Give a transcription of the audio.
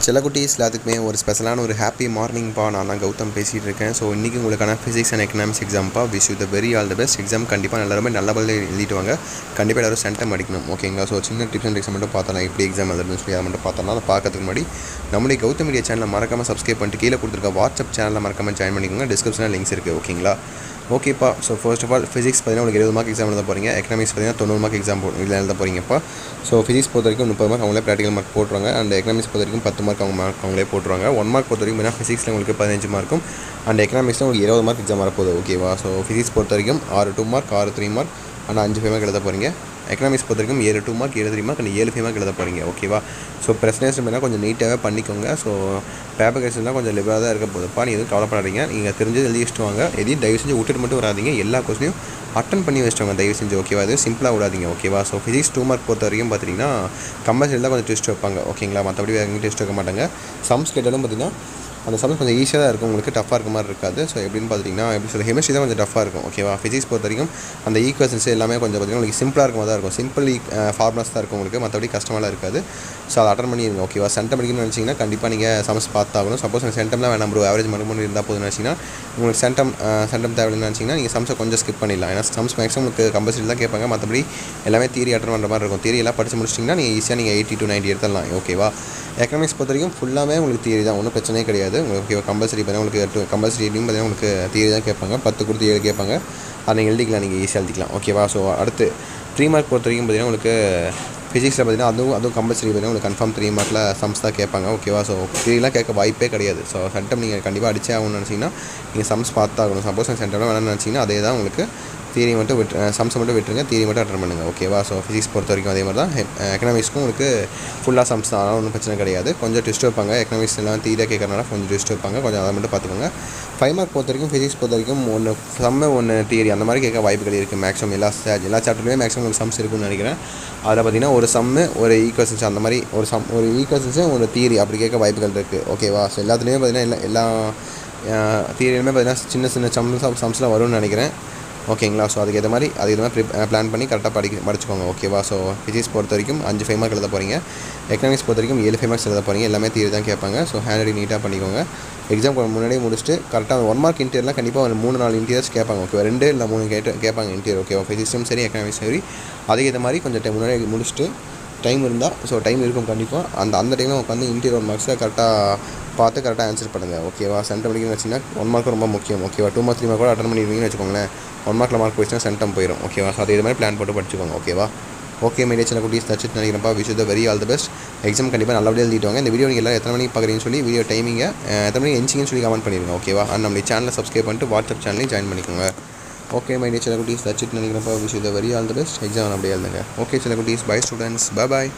செல்லக்குட்டீஸ் எல்லாத்துக்குமே ஒரு ஸ்பெஷலான ஒரு ஹாப்பி மார்னிங்ப்பா. நான் தான் கௌதம் பேசிகிட்டு இருக்கேன். ஸோ இன்றைக்கி உங்களுக்கான ஃபிசிக்ஸ் அண்ட் எக்கனாமிக்ஸ் எக்ஸாம்ப்பா. Wish you the very all the best. Exam கண்டிப்பாக எல்லாருமே நல்ல பதில் எழுதிட்டு வாங்க. கண்டிப்பாக எல்லோரும் சென்டம் அடிக்கணும், ஓகேங்களா? ஸோ சின்ன டிப்ஸ் அண்ட் ட்ரிக்ஸ் மட்டும் பார்த்தலாம், எப்படி எக்ஸாம் எழுதுன்னு சொல்லி அதை மட்டும் பார்த்தோம்னா அதை பார்க்கறதுக்கு முன்னாடி நம்முடைய கௌதம் மீடியா சேனலை மறக்காமல் சப்ஸ்கிரைப் பண்ணிட்டு கீழே கொடுத்துருக்க வாட்ஸ்அப் சேனலில் மறக்காமல் ஜாயின் பண்ணிக்கோங்க. டிஸ்கிரிப்ஷனில் லிங்க்ஸ் இருக்குது, ஓகேங்களா? ஓகேப்பா. So first of all physics பார்த்தீங்கன்னா உங்களுக்கு 20 மார்க் எக்ஸாம் எழுத போகிறீங்க. எக்கனாமிக்ஸ் பார்த்தீங்கன்னா 90 மார்க் எக்ஸாம் எழுத போகிறீங்கப்பா. ஸோ ஃபிசிக்ஸ் பொறுத்த வரைக்கும் 30 மார்க் அவங்களே ப்ராக்டிகல் மார்க் போட்டுருவாங்க. அண்ட் எக்கனாமிக்ஸ் பொறுத்த வரைக்கும் 10 மார்க் அவங்களே போட்டுருவாங்க. 1 மார்க் பொறுத்த வரைக்கும் பார்த்தீங்கன்னா ஃபிசிக்ஸில் உங்களுக்கு 15 மார்க்கும் அண்ட் எக்கனாமிக்ஸில் உங்களுக்கு 20 மார்க் எக்ஸாம் வரப்போகுது, ஓகேவா? ஸோ ஃபிசிக்ஸ் பொறுத்த வரைக்கும் 6 2 மார்க் 6 3 மார்க் ஆனால் 5 5 மார்க் எழுத போகிறீங்க. எக்கனாமிக்ஸ் பொறுத்த வரைக்கும் 7 2 மார்க் 7 3 மார்க் அண்ட் 7 5 மார்க் எழுத போகிறீங்க, ஓகேவா? ஸோ ப்ரெசன்டேஷன் பண்ணால் கொஞ்சம் நீட்டாகவே பண்ணிக்கோங்க. ஸோ பேப்பர் கேஸ்லாம் கொஞ்சம் லிபராக தான் இருக்க போதுப்பா. நீ எதுவும் கவலைப்படாதீங்க. நீங்கள் தெரிஞ்சது எழுதி வச்சுட்டு வாங்க. எதையும் தயவு செஞ்சு விட்டுட்டு மட்டும் வராதிங்க. எல்லா கொஸ்டினையும் அட்டன் பண்ணி வச்சுட்டு வாங்க தயவு செஞ்சு, ஓகேவா? இது சிம்பிளாக விடாதீங்க, ஓகேவா? ஸோ ஃபிசிக்ஸ் 2 மார்க் பொறுத்த வரைக்கும் பார்த்தீங்கன்னா கம்பல்சரி தான் கொஞ்சம் டெஸ்ட் வைப்பாங்க, ஓகேங்களா? மற்றபடி வேறு எங்கேயும் டெஸ்ட் வைக்க மாட்டாங்க. சம்ஸ் கேட்டாலும் பார்த்தீங்கன்னா அந்த சம்ஸ் கொஞ்சம் ஈஸியாக தான் இருக்கும், உங்களுக்கு டஃப்பாக இருக்க மாதிரி இருக்காது. ஸோ எப்படின்னு பார்த்தீங்கன்னா எப்படி சொல்ல, கெமிஸ்ட்ரி தான் கொஞ்சம் டஃப்பாக இருக்கும், ஓகேவா? ஃபிசிக்ஸ் பொறுத்த வரைக்கும் அந்த ஈக்குவேஷன்ஸ் எல்லாமே கொஞ்சம் பார்த்தீங்கன்னா உங்களுக்கு சிம்பிளாக இருக்கும் தான் இருக்கும். சிம்பிள் ஃபார்முலாஸ் தான் இருக்கும் உங்களுக்கு, மற்றபடி கஷ்டமெல்லாம் இருக்காது. ஸோ அதை அட்டன் பண்ணிடுங்க, ஓகேவா? சென்டம் படிக்கணும்னு நினச்சிங்கன்னா கண்டிப்பாக நீங்கள் சம்ஸ் பார்த்தாகணும். சப்போஸ் எனக்கு சென்டம்லாம் வேணாம் ப்ரோ, ஆவரேஜ் மட்டும் இருந்தால் போதும்னு நினச்சிங்கன்னா உங்களுக்கு சென்டம் தேவைன்னு நினச்சிங்கன்னா நீங்கள் சம்ஸை கொஞ்சம் ஸ்கிப் பண்ணிடலாம். ஏன்னா சம்ஸ் மேக்ஸிமம் உங்களுக்கு கம்பல்சரி தான் கேட்பாங்க. மற்றபடி எல்லாமே தியரி அட்டன் பண்ணுற மாதிரி இருக்கும். தியரி எல்லாம் படித்து முடிச்சிட்டிங்கன்னா நீங்கள் ஈஸியாக நீங்கள் 80 to 90 எடுத்துடலாம், ஓகேவா? எக்கனாமிக்ஸ் பொறுத்த வரைக்கும் ஃபுல்லாமே உங்களுக்கு தியரி தான், ஒன்றும் பிரச்சனையே கிடையாது உங்களுக்கு, ஓகேவா? கம்பல்சரி பார்த்தீங்கன்னா உங்களுக்கு கம்பல்சரியும் பார்த்தீங்கன்னா உங்களுக்கு தியரி தான் கேட்பாங்க. 10 கொடுத்து 7 கேட்பாங்க. அதை நீங்கள் எழுதிக்கலாம், நீங்கள் ஈஸியாக எழுதிக்கலாம், ஓகேவா? ஸோ அடுத்து 3 மார்க் பொறுத்த வரைக்கும் பார்த்தீங்கன்னா உங்களுக்கு ஃபிசிக்ஸில் பார்த்தீங்கன்னா அதுவும் கம்பல்சரி பார்த்தீங்கன்னா உங்களுக்கு கன்ஃபார்ம் 3 மார்க்கில் சம்ஸ் தான் கேட்பாங்க, ஓகேவா? ஸோ தியரிலாம் கேட்க வாய்ப்பே கிடையாது. ஸோ சென்டம் நீங்கள் கண்டிப்பாக அடிச்சே ஆகணும்னு நினச்சிங்கன்னா நீங்கள் சம்ஸ் பார்த்தாகணும். சப்போஸ் சென்டம்லாம் வேணும்னு நினச்சிங்கன்னா அதே தான் உங்களுக்கு. தியரி மட்டும் சம்ஸை மட்டும் விட்டுருங்க, தியரி மட்டும் அட்டன் பண்ணுங்கள், ஓகேவா? ஸோ ஃபிசிக்ஸ் பொறுத்த வரைக்கும் அதே மாதிரி தான். எக்கனாமிக்ஸ்க்கும் உங்களுக்கு ஃபுல்லாக சம்ஸ் தான், அதனால் ஒன்றும் பிரச்சனை கிடையாது. கொஞ்சம் டெஸ்ட் வைப்பாங்க. எக்கனாமிக்ஸ் எல்லாம் தியரியாக கேட்கறனால கொஞ்சம் டெஸ்ட் வைப்பாங்க, கொஞ்சம் அதை மட்டும் பார்த்துக்கோங்க. 5 மார்க் பொறுத்த வரைக்கும் ஃபிசிக்ஸ் பொறுத்த வரைக்கும் ஒன்று சம்மு ஒன்று தியரி அந்த மாதிரி கேட்க வாய்ப்புகள் இருக்குது. மேக்ஸிமம் எல்லா சாப்டர்லேயுமே மேக்ஸிமம் ஒரு சம்ஸ் இருக்குன்னு நினைக்கிறேன். அதில் பார்த்தீங்கன்னா ஒரு சம்மு ஒரு ஈக்குவேஷன்ஸ் அந்த மாதிரி ஒரு ஈக்குவேஷன்ஸு ஒரு தியரி அப்படி கேட்க வாய்ப்புகள் இருக்குது, ஓகேவா? ஸோ எல்லாத்துலேயுமே பார்த்தீங்கன்னா எல்லா தியரியிலுமே பார்த்தீங்கன்னா சின்ன சின்ன சம்ஸ்லாம் வரும்னு நினைக்கிறேன், ஓகேங்களா? ஸோ அதுக்கு மாதிரி பிளான் பண்ணி கரெக்டாக படிச்சுக்கோங்க, ஓகேவா? ஸோ ஃபிசிக்ஸ் பொறுத்த வரைக்கும் 5 5 மார்க் எழுத போகிறீங்க. எக்கனாமிக்ஸ் பொறுத்த வரைக்கும் 7 5 மார்க்ஸ் எழுத போகிறீங்க. எல்லாமே தியரி தான் கேட்பாங்க. ஸோ ஹேண்ட் ரைட்டிங் நீட்டாக பண்ணிக்கோங்க. எக்ஸாம் முன்னாடியே முடிச்சுட்டு கரெக்டாக 1 மார்க் இன்டீரியர்லாம் கண்டிப்பாக ஒரு 3-4 இன்டீரியர்ஸ் கேட்பாங்க, ஓகேவா? 2 இல்லை 3 கேட்பாங்க இன்டீரியர், ஓகேவா? ஃபிசிக்ஸும் சரி எக்கனாமிக்ஸ் சரி அதுக்கு மாதிரி கொஞ்சம் முன்னாடி முடிச்சுட்டு டைம் இருந்தால், ஸோ டைம் இருக்கும் கண்டிப்பாக, அந்த டைமில் உட்காந்து இன்டீரியர் 1 மார்க்ஸை கரெக்டாக ஆன்சர் பண்ணுங்கள், ஓகேவா? சென்டம் படிக்கணும்னு வச்சிங்கன்னா 1 மார்க் ரொம்ப முக்கியம், ஓகேவா? 2 மார்க் 3 மார்க் கூட அட்டன் பண்ணிடுவீங்கன்னு வச்சுக்கோங்களேன். 1 மார்க்கில் மார்க் போயிடுச்சுன்னா சென்டம் போயிடும், ஓகேவா? ஸோ அது மாதிரி பிளான் போட்டு படிச்சுக்கோங்க, ஓகேவா? ஓகே மீடியா சேனல் குட்டீஸ் தச்சுட்டு நினைக்கிறப்பா. Wish you the very all the best. Exam கண்டிப்பாக நல்லபடியாக எழுதிட்டு வாங்க. இந்த வீடியோ நீங்கள் எல்லாம் எத்தனை மணிக்கு பார்க்குறீங்கன்னு சொல்லி வீடியோ டைமிங்கை எத்தனை மணிக்கு எஞ்சிங்கன்னு சொல்லி கமெண்ட் பண்ணிடுங்க, ஓகேவா? அண்ட் நம்ம சேனலை சப்ஸ்கிரைப் பண்ணிட்டு வாட்ஸ்அப் சேனலையும் ஜாயின் பண்ணிக்கோங்க. ஓகே மீடியா சேனல் குட்டீஸ் தச்சுட்டு நினைக்கிறப்பா. Wish you the very all the best. Exam நல்லபடியாக எழுதுங்க. ஓகே சேனல் குட்டீஸ், பை ஸ்டூடெண்ட்ஸ், பை பாய்.